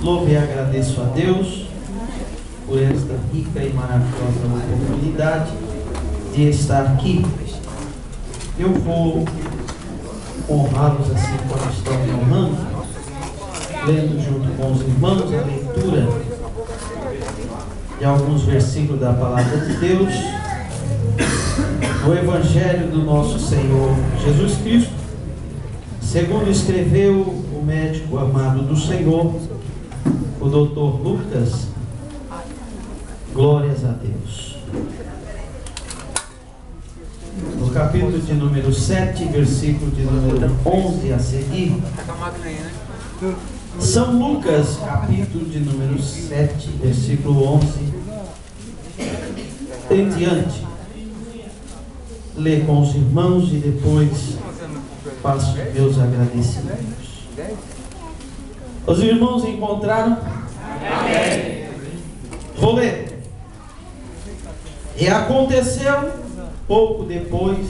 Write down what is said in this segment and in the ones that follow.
Louvo e agradeço a Deus por esta rica e maravilhosa oportunidade de estar aqui. Eu vou honrá-los assim como estão me honrando, lendo junto com os irmãos a leitura de alguns versículos da Palavra de Deus, no Evangelho do nosso Senhor Jesus Cristo, segundo escreveu o médico amado do Senhor, o Dr. Lucas. Glórias a Deus. No capítulo de número 7, versículo de número 11 a seguir, São Lucas, capítulo de número 7, versículo 11 em diante. Lê com os irmãos e depois faço meus agradecimentos. Os irmãos encontraram? Amém. Vou ler. E aconteceu pouco depois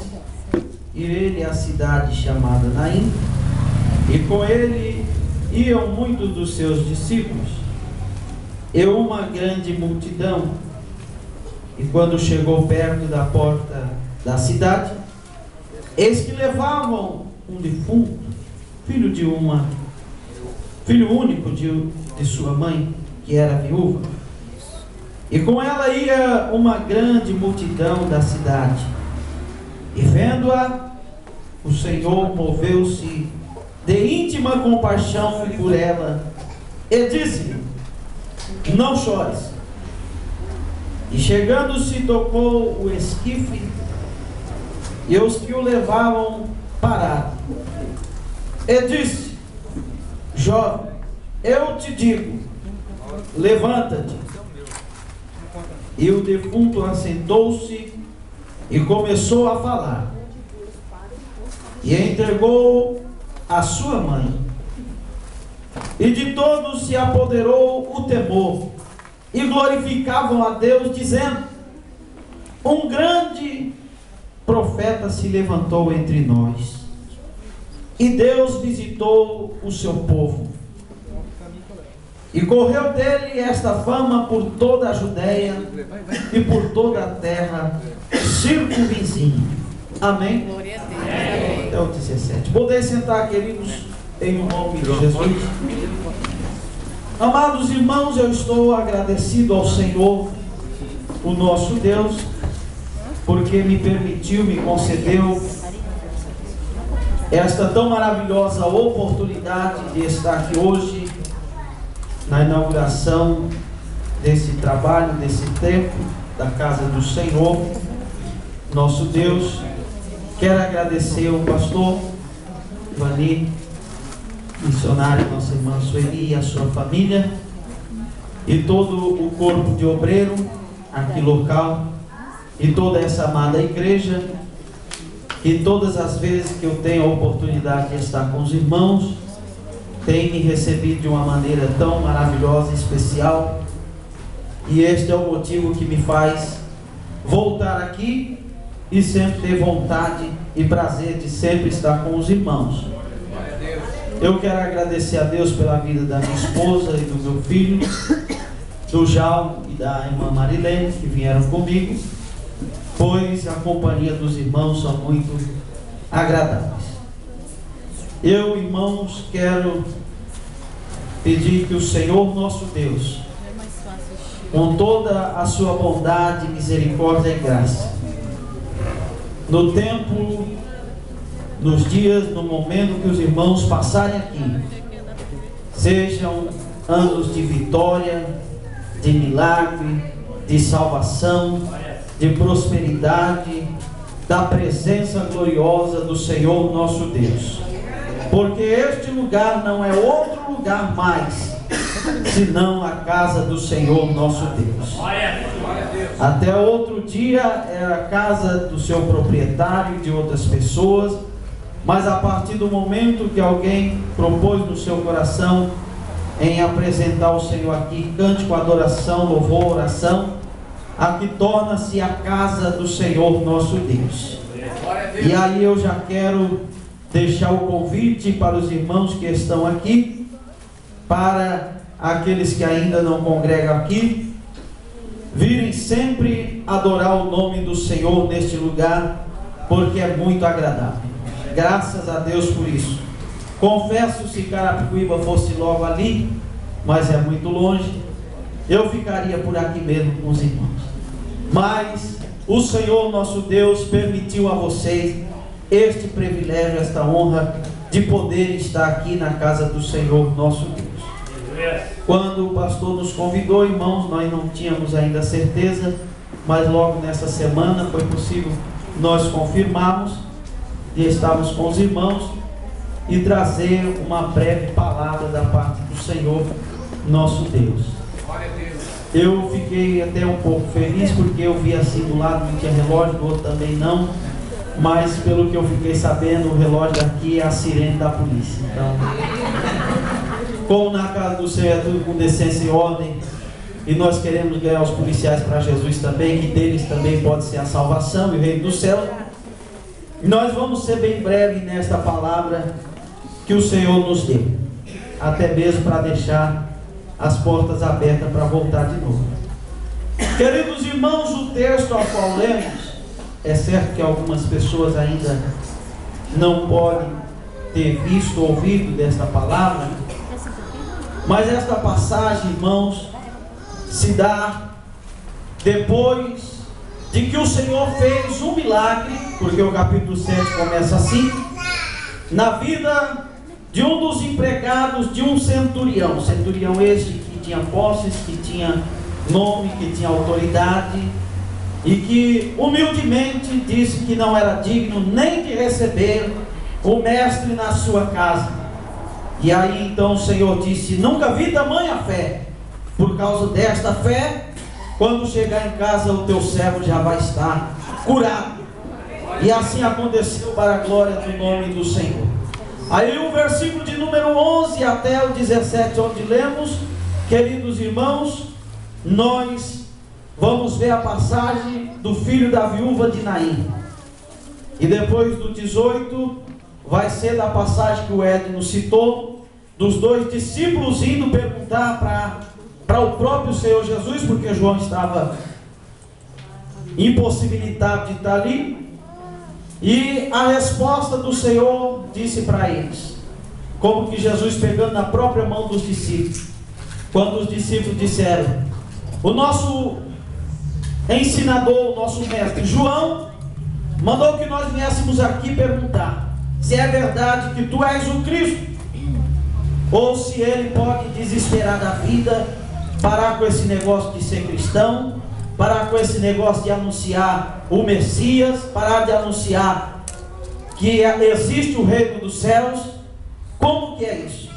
ir ele à cidade chamada Naim, e com ele iam muitos dos seus discípulos e uma grande multidão. E quando chegou perto da porta da cidade, eis que levavam um defunto, filho único de sua mãe, que era viúva. E com ela ia uma grande multidão da cidade. E vendo-a, o Senhor moveu-se de íntima compaixão por ela e disse-lhe: não chores. E chegando-se, tocou o esquife, e os que o levavam pararam. E disse: jovem, eu te digo, levanta-te. E o defunto assentou-se e começou a falar. E entregou a sua mãe. E de todos se apoderou o temor, e glorificavam a Deus, dizendo: um grande profeta se levantou entre nós, e Deus visitou o seu povo. E correu dele esta fama por toda a Judéia e por toda a terra circunvizinha. Amém? Glória a Deus. Até o 17. Podem sentar, queridos, em nome de Jesus. Amados irmãos, eu estou agradecido ao Senhor, o nosso Deus, porque me permitiu, me concedeu esta tão maravilhosa oportunidade de estar aqui hoje, na inauguração desse trabalho, desse templo, da casa do Senhor, nosso Deus. Quero agradecer ao pastor Ivani, missionário, nossa irmã Sueli e a sua família, e todo o corpo de obreiro aqui local, e toda essa amada igreja, que todas as vezes que eu tenho a oportunidade de estar com os irmãos, tem me recebido de uma maneira tão maravilhosa e especial, e este é o motivo que me faz voltar aqui e sempre ter vontade e prazer de sempre estar com os irmãos. Eu quero agradecer a Deus pela vida da minha esposa e do meu filho, do Jal e da irmã Marilene, que vieram comigo, pois a companhia dos irmãos são muito agradáveis. Eu, irmãos, quero pedir que o Senhor nosso Deus, com toda a sua bondade, misericórdia e graça, no tempo, nos dias, no momento que os irmãos passarem aqui, sejam anos de vitória, de milagre, de salvação, de prosperidade, da presença gloriosa do Senhor nosso Deus. Porque este lugar não é outro lugar mais, senão a casa do Senhor nosso Deus. Até outro dia era a casa do seu proprietário e de outras pessoas, mas a partir do momento que alguém propôs no seu coração em apresentar o Senhor aqui, cântico, adoração, louvor, oração, aqui torna-se a casa do Senhor nosso Deus. E aí eu já quero deixar o convite para os irmãos que estão aqui, para àqueles que ainda não congregam aqui, virem sempre adorar o nome do Senhor neste lugar, porque é muito agradável. Graças a Deus por isso. Confesso, se Carapicuíba fosse logo ali, mas é muito longe, eu ficaria por aqui mesmo com os irmãos. Mas o Senhor nosso Deus permitiu a vocês este privilégio, esta honra de poder estar aqui na casa do Senhor nosso Deus. Quando o pastor nos convidou, irmãos, nós não tínhamos ainda certeza, mas logo nessa semana foi possível nós confirmarmos e estarmos com os irmãos e trazer uma breve palavra da parte do Senhor nosso Deus. Eu fiquei até um pouco feliz, porque eu vi assim do lado não tinha relógio, do outro também não, mas pelo que eu fiquei sabendo, o relógio daqui é a sirene da polícia. Então, como na casa do Senhor é tudo com decência e ordem, e nós queremos ganhar os policiais para Jesus também, que deles também pode ser a salvação e o reino do céu, nós vamos ser bem breve nesta palavra que o Senhor nos deu, até mesmo para deixar as portas abertas para voltar de novo. Queridos irmãos, o texto ao qual lemos, é certo que algumas pessoas ainda não podem ter visto ou ouvido desta palavra, mas esta passagem, irmãos, se dá depois de que o Senhor fez um milagre, porque o capítulo 7 começa assim, na vida de um dos empregados de um centurião. Centurião este que tinha posses, que tinha nome, que tinha autoridade, e que humildemente disse que não era digno nem de receber o mestre na sua casa. E aí então o Senhor disse: nunca vi tamanha fé. Por causa desta fé, quando chegar em casa o teu servo já vai estar curado. E assim aconteceu, para a glória do nome do Senhor. Aí o versículo de número 11 até o 17, onde lemos, queridos irmãos, nós vamos ver a passagem do filho da viúva de Naim. E depois do 18 vai ser da passagem que o Edno citou, dos dois discípulos indo perguntar para o próprio Senhor Jesus, porque João estava impossibilitado de estar ali. E a resposta do Senhor disse para eles, como que Jesus pegando na própria mão dos discípulos, quando os discípulos disseram: o nosso ensinador, o nosso mestre João mandou que nós viéssemos aqui perguntar se é verdade que tu és o Cristo, ou se ele pode desesperar da vida, parar com esse negócio de ser cristão, parar com esse negócio de anunciar o Messias, parar de anunciar que existe o reino dos céus. Como que é isso?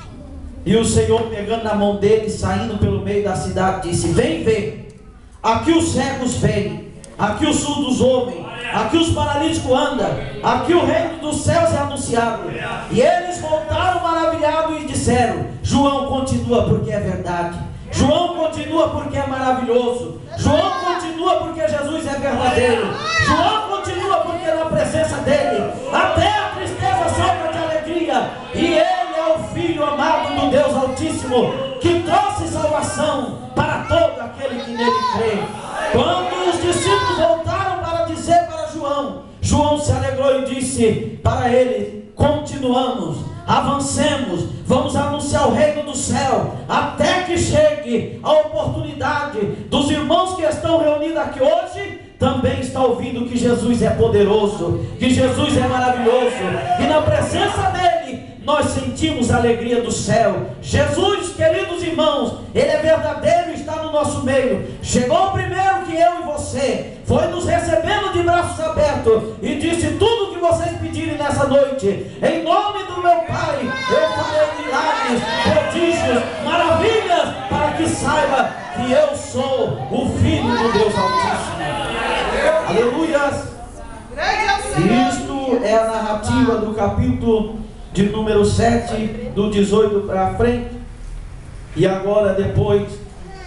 E o Senhor, pegando na mão dele, saindo pelo meio da cidade, disse: vem ver, aqui os cegos veem, aqui os surdos ouvem, aqui os paralíticos andam, aqui o reino dos céus é anunciado. E eles voltaram maravilhados e disseram: João continua porque é verdade, João continua porque é maravilhoso, João continua porque Jesus é verdadeiro, João continua porque na presença dele até a tristeza sopra de alegria, e ele é o Filho amado do Deus Altíssimo, que trouxe salvação para todo aquele que nele crê. Quando os discípulos voltaram para dizer para João, João se alegrou e disse para ele: continuamos, avancemos, vamos anunciar o reino do céu, até que chegue a oportunidade dos irmãos que estão reunidos aqui hoje também estar ouvindo que Jesus é poderoso, que Jesus é maravilhoso, e na presença dele nós sentimos a alegria do céu. Jesus, queridos irmãos, ele é verdadeiro e está no nosso meio. Chegou primeiro que eu e você, foi nos recebendo de braços abertos e disse: tudo o que vocês pedirem nessa noite, em nome do meu Pai, eu farei milagres, prodígios, maravilhas, para que saiba que eu sou o Filho do Deus Altíssimo. Aleluias. Isto é a narrativa do capítulo de número 7, do 18 para frente. E agora, depois,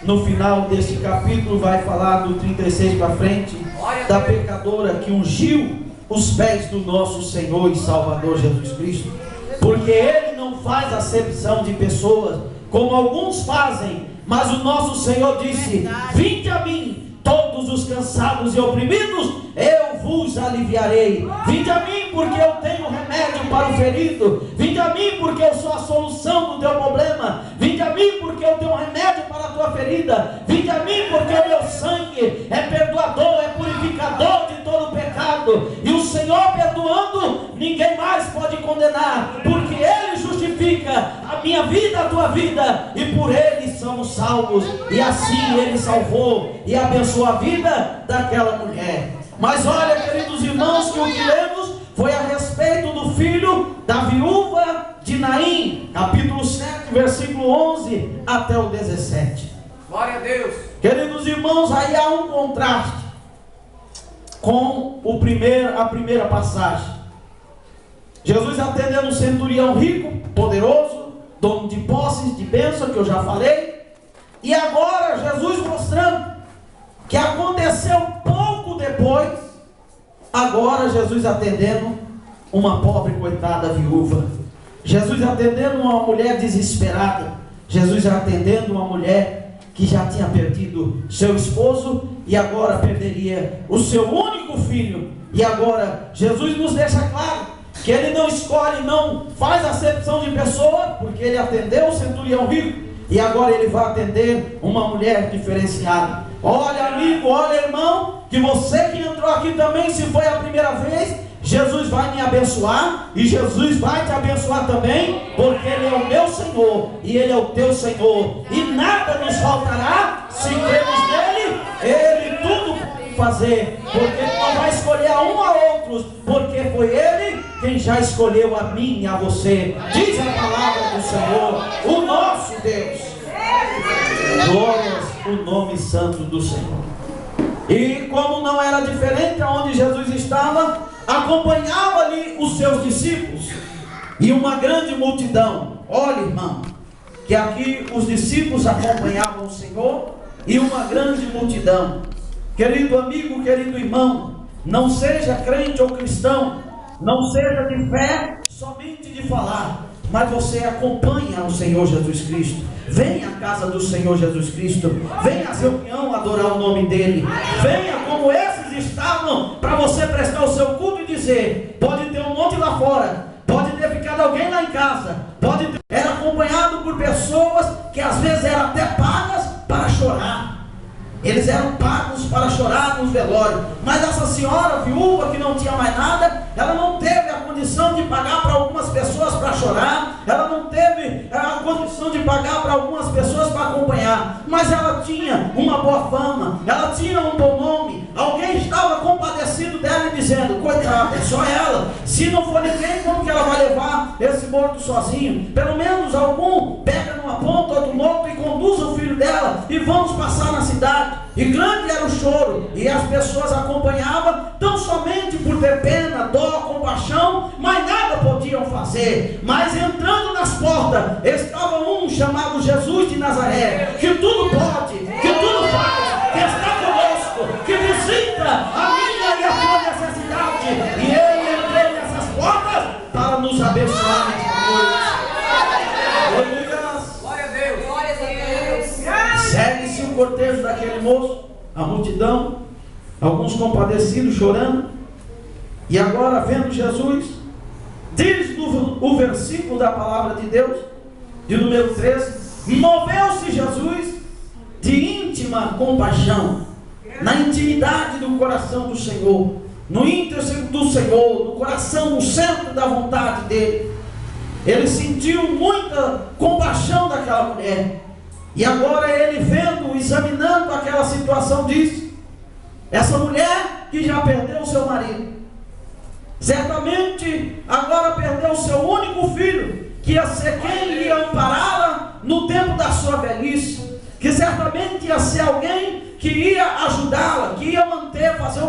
no final desse capítulo, vai falar do 36 para frente, da pecadora que ungiu os pés do nosso Senhor e Salvador Jesus Cristo, porque ele não faz acepção de pessoas, como alguns fazem, mas o nosso Senhor disse: vinde a mim, todos os cansados e oprimidos, eu vos aliviarei. Vinde a mim, porque eu tenho remédio para o ferido. Vinde a mim, porque eu sou a solução do teu problema. Vinde a mim, porque eu tenho remédio para a tua ferida. Vinde a mim, porque o meu sangue é perdoador, é purificador de todo pecado. E o Senhor perdoando, ninguém mais pode condenar, porque Ele justifica a minha vida, a tua vida, e por Ele somos salvos. E assim Ele salvou e abençoou a vida daquela mulher. Mas olha, queridos irmãos, que o que lemos foi a respeito do filho da viúva de Naim, capítulo 7, versículo 11 até o 17. Glória a Deus. Queridos irmãos, aí há um contraste com a primeira passagem. Jesus atendendo um centurião rico, poderoso, dono de posses, de bênção, que eu já falei. E agora Jesus mostrando que aconteceu pouco depois, agora Jesus atendendo uma pobre coitada viúva, Jesus atendendo uma mulher desesperada, Jesus atendendo uma mulher que já tinha perdido seu esposo e agora perderia o seu único filho. E agora Jesus nos deixa claro que Ele não escolhe, não faz acepção de pessoa, porque Ele atendeu o centurião rico e agora Ele vai atender uma mulher diferenciada. Olha, amigo, olha, irmão, que você que entrou aqui também, se foi a primeira vez, Jesus vai me abençoar e Jesus vai te abençoar também, porque Ele é o meu Senhor e Ele é o teu Senhor, e nada nos faltará se cremos nele. Ele tudo pode fazer, porque Ele não vai escolher a um a outros, porque foi Ele quem já escolheu a mim e a você. Diz a palavra do Senhor, o nosso Deus. Glórias o nome santo do Senhor. E como não era diferente aonde Jesus estava, acompanhava ali os seus discípulos e uma grande multidão. Olha, irmão, que aqui os discípulos acompanhavam o Senhor e uma grande multidão. Querido amigo, querido irmão, não seja crente ou cristão, não seja de fé somente de falar, mas você acompanha o Senhor Jesus Cristo. Venha à casa do Senhor Jesus Cristo, venha à reunião adorar o nome dEle, venha como esses estavam, para você prestar o seu culto e dizer: pode ter um monte lá fora, pode ter ficado alguém lá em casa, era acompanhado por pessoas que às vezes eram até pagas para chorar. Eles eram pagos para chorar nos velórios. Mas essa senhora viúva que não tinha mais nada, ela não teve a condição de pagar para algumas pessoas para chorar, ela não teve a condição de pagar para algumas pessoas para acompanhar, mas ela tinha uma boa fama, ela tinha um bom nome. Alguém estava compadecido dela e dizendo: coitada, é só ela, se não for ninguém, como que ela vai levar esse morto sozinho? Pelo menos algum pega numa ponta, outro morto, e conduz o filho dela e vamos passar na cidade. E grande era o choro, e as pessoas acompanhavam, tão somente por ter pena, dó, compaixão, mas nada podiam fazer. Mas entrando nas portas, estava um chamado Jesus de Nazaré, que tudo pode, que tudo faz, que está conosco, que visita a minha e a tua necessidade, e Ele entrou nessas portas para nos abençoar nesta noite. Glória a Deus. Glória a Deus. Segue-se o cortejo daquele moço, a multidão, alguns compadecidos, chorando. E agora, vendo Jesus, diz o versículo da palavra de Deus, de número 13: moveu-se Jesus de íntima compaixão, na intimidade do coração do Senhor, no íntimo do Senhor, no coração, no centro da vontade dele. Ele sentiu muita compaixão daquela mulher. E agora ele vendo, examinando aquela situação, diz: essa mulher que já perdeu o seu marido, certamente agora perdeu o seu único filho, que ia ser quem ia ampará-la no tempo da sua velhice, que certamente ia ser alguém que ia ajudá-la, que ia fazer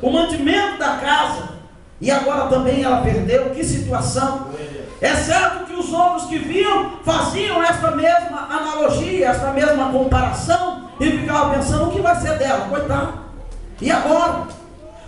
o mantimento da casa. E agora também ela perdeu. Que situação! É certo que os outros que viam faziam esta mesma analogia, esta mesma comparação, e ficavam pensando: o que vai ser dela? Coitado! E agora?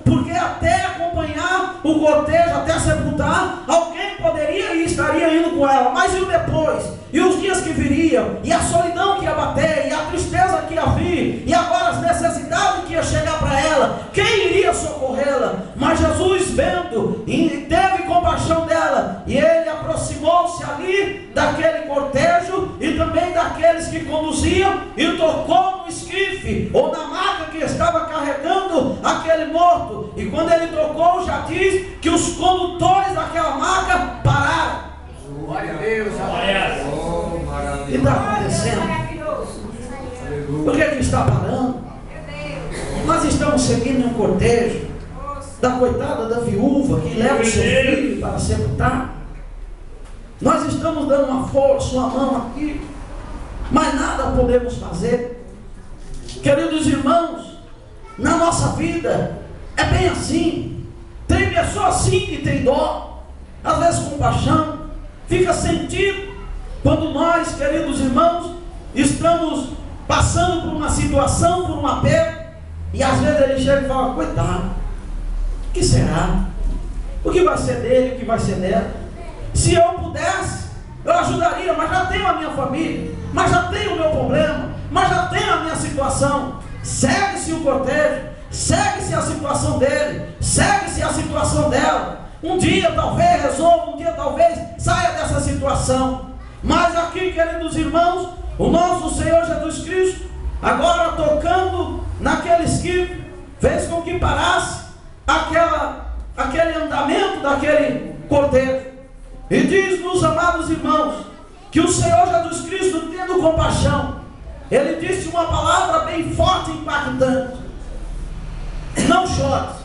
Porque até acompanhar o cortejo, até sepultar, alguém poderia e estaria indo com ela, mas e o depois? E os dias que viriam? E a solidão que ia bater? E a tristeza que ia vir? E agora as necessidades que ia chegar para ela? Quem iria socorrê-la? Mas Jesus, vendo, e teve compaixão dela, e ele aproximou-se ali daquele cortejo e também daqueles que conduziam, e tocou no esquife ou na maca que estava carregando aquele morto. E quando ele tocou, já diz que os condutores daquela maca pararam. Glória a Deus. O que está acontecendo? Por que está parando? Nós estamos seguindo um cortejo da coitada da viúva que leva o seu filho para sepultar. Nós estamos dando uma força, uma mão aqui, mas nada podemos fazer. Queridos irmãos, na nossa vida é bem assim. Tem pessoas assim que tem dó, às vezes compaixão, fica sentido quando nós, queridos irmãos, estamos passando por uma situação, por um aperto, e às vezes ele chega e fala: coitado, o que será? O que vai ser dele, o que vai ser dela? Se eu pudesse, eu ajudaria, mas já tenho a minha família, mas já tenho o meu problema, mas já tenho a minha situação. Segue-se o cortejo, segue-se a situação dele, segue-se a situação dela. Um dia talvez resolva, um dia talvez saia dessa situação. Mas aqui, queridos irmãos, o nosso Senhor Jesus Cristo, agora tocando naquele esquife, fez com que parasse aquele andamento daquele cortejo. E diz-nos, amados irmãos, que o Senhor Jesus Cristo, tendo compaixão, ele disse uma palavra bem forte e impactante: não chores.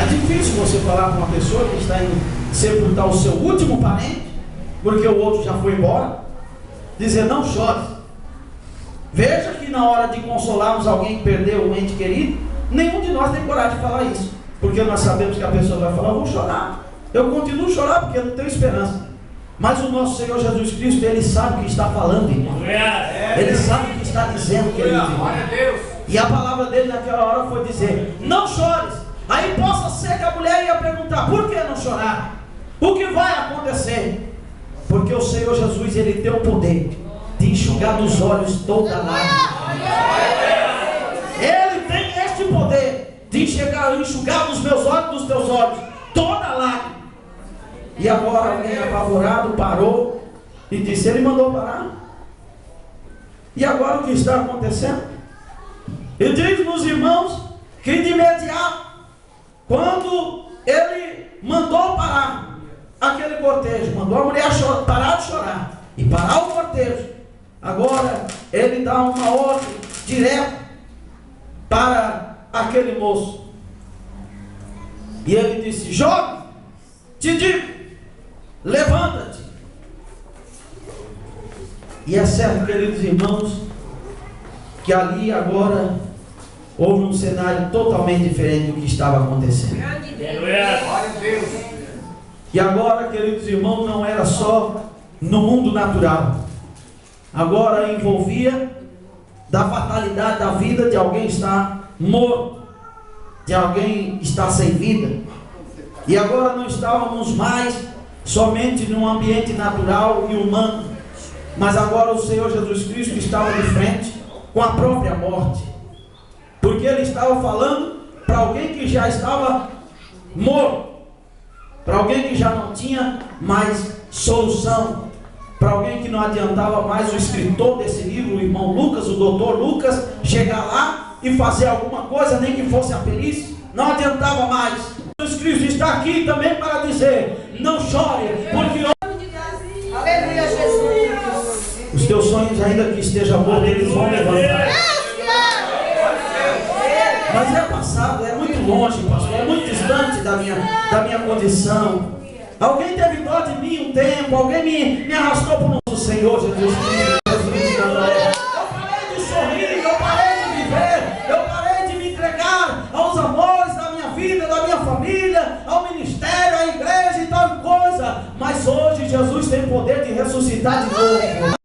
É difícil você falar com uma pessoa que está indo sepultar o seu último parente, porque o outro já foi embora, dizer: não chores. Veja que na hora de consolarmos alguém que perdeu um ente querido, nenhum de nós tem coragem de falar isso, porque nós sabemos que a pessoa vai falar: eu vou chorar, eu continuo a chorar porque eu não tenho esperança. Mas o nosso Senhor Jesus Cristo, ele sabe o que está falando, irmão. Ele sabe o que está dizendo, querido irmão. E a palavra dele naquela hora foi dizer: não chores. Aí possa ser que a mulher ia perguntar: por que não chorar? O que vai acontecer? Porque o Senhor Jesus, ele tem o poder de enxugar dos olhos toda a lágrima. Ele tem este poder de enxugar dos meus olhos, dos teus olhos, toda a lágrima. E agora alguém apavorado parou e disse: ele mandou parar. E agora o que está acontecendo? E diz nos irmãos que de imediato, quando ele mandou parar aquele cortejo, mandou a mulher parar de chorar e parar o cortejo, agora ele dá uma ordem direta para aquele moço. E ele disse: jovem, te digo, levanta-te. E é certo, queridos irmãos, que ali agora houve um cenário totalmente diferente do que estava acontecendo. E agora, queridos irmãos, não era só no mundo natural. Agora envolvia da fatalidade da vida de alguém estar morto, de alguém estar sem vida. E agora não estávamos mais somente num ambiente natural e humano, mas agora o Senhor Jesus Cristo estava de frente com a própria morte, porque ele estava falando para alguém que já estava morto, para alguém que já não tinha mais solução, para alguém que não adiantava mais o escritor desse livro, o irmão Lucas, o doutor Lucas, chegar lá e fazer alguma coisa, nem que fosse a perícia, não adiantava mais. Jesus Cristo está aqui também para dizer: não chore, porque Aleluia, Jesus. os teus sonhos, ainda que esteja morto, eles vão levantar. Mas é passado, é muito longe, pastor, é muito distante da minha condição. Alguém teve dó de mim um tempo, alguém me arrastou para o nosso Senhor Jesus Cristo. Eu parei de sorrir, eu parei de viver, eu parei de me entregar aos amores da minha vida, da minha família, ao ministério, à igreja e tal coisa. Mas hoje Jesus tem poder de ressuscitar de novo.